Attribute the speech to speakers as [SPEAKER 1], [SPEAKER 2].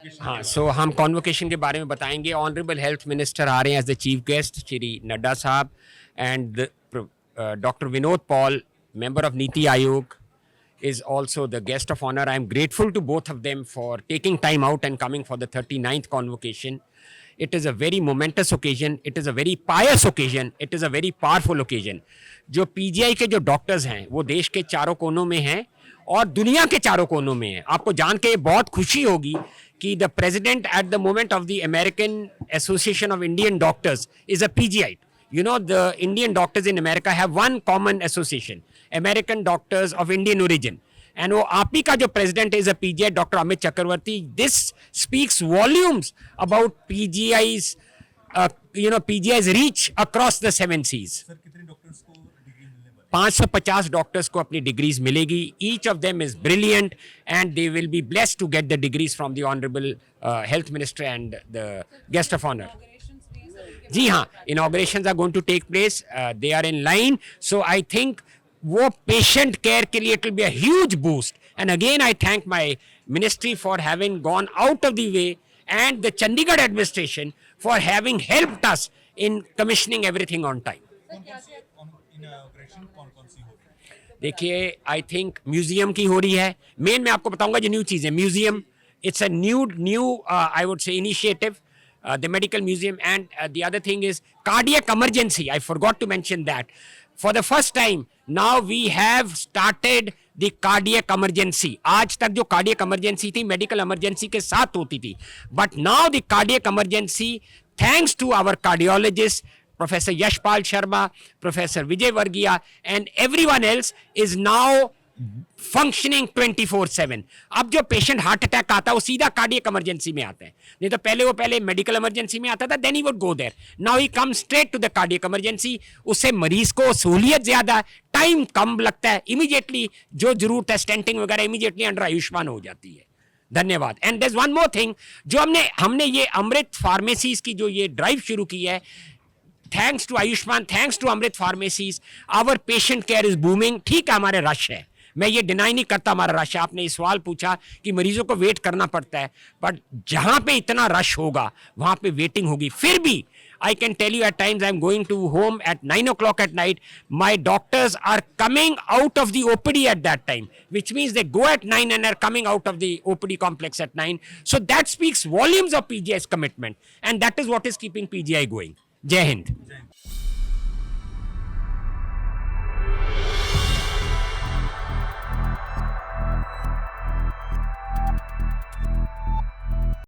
[SPEAKER 1] हाँ, सो हम कॉन्वोकेशन के बारे में बताएंगे. ऑनरेबल हेल्थ मिनिस्टर आ रहे हैं as the chief guest, Shri Nadda साहब, and doctor Vinod Paul, member of Niti Aayog, is also the guest of honor. I am grateful to both of them for taking time out and coming for the 39th convocation. It is a very momentous occasion. It is a very pious occasion. It is a very powerful occasion. जो PGI के जो doctors हैं वो देश के चारों कोनों में हैं और दुनिया के चारों कोनों में हैं. आपको जान के बहुत खुशी होगी कि the president at the moment of the American association of Indian doctors is a PGI. You know, the Indian doctors in America have one common association, American Doctors of Indian Origin. And वो आप ही का जो president is a PGI, Dr. Amit Chakravarti. This speaks volumes about PGI's, PGI's reach across the 7 seas.
[SPEAKER 2] Sir कितने doctors को degree मिलने वाली?
[SPEAKER 1] 550 doctors को अपनी डिग्रीज मिलेगी. Each of them is brilliant and they will be blessed to get the degrees from the honourable health minister and the guest of honour. जी हाँ, inaugurations are going to take place. They are in line. So I think वो patient care के लिए it will be a huge boost. And again I thank my ministry for having gone out of the way and the Chandigarh administration for having helped us in commissioning everything on time.
[SPEAKER 2] Inauguration कौन सी होगी?
[SPEAKER 1] देखिए, I think museum की हो रही है. Main मैं आपको बताऊंगा जो न्यू चीज़ है. Museum, it's a new I would say initiative, the medical museum, and the other thing is cardiac emergency. I forgot to mention that. For the first time, now we have started the cardiac emergency. आज तक जो cardiac emergency थी, medical emergency के साथ होती थी. But now the cardiac emergency, thanks to our cardiologists, Professor Yashpal Sharma, Professor Vijay Varghia, and everyone else is now functioning 24/7. अब जो पेशेंट हार्ट अटैक आता है वो सीधा कार्डियक इमरजेंसी में आता है. नहीं तो पहले मेडिकल इमरजेंसी में आता था, then he would go there. Now he come straight to the cardiac emergency. उससे मरीज को सहूलियत ज्यादा, टाइम कम लगता है. इमीडिएटली जो जरूरत है स्टेंटिंग वगैरह इमीडिएटली अंडर आयुष्मान हो जाती है. धन्यवाद. And there is one more thing, जो हमने ये अमृत फार्मेसीज की जो ये ड्राइव शुरू की है, thanks to Ayushman, thanks to Amrit pharmacies, our patient care is booming. ठीक है, हमारे रश है, मैं ये डिनाई नहीं करता हमारा रश है. आपने ये सवाल पूछा कि मरीजों को वेट करना पड़ता है, बट जहां पे इतना रश होगा वहां पे वेटिंग होगी. फिर भी I can tell you, at times I am going to home at 9 o'clock at night. My doctors are coming out of the OPD at that time, which means they go at 9 and are coming out of the OPD complex at 9. So that speaks volumes of PGI's commitment, and that is what is keeping PGI going. Jai Hind.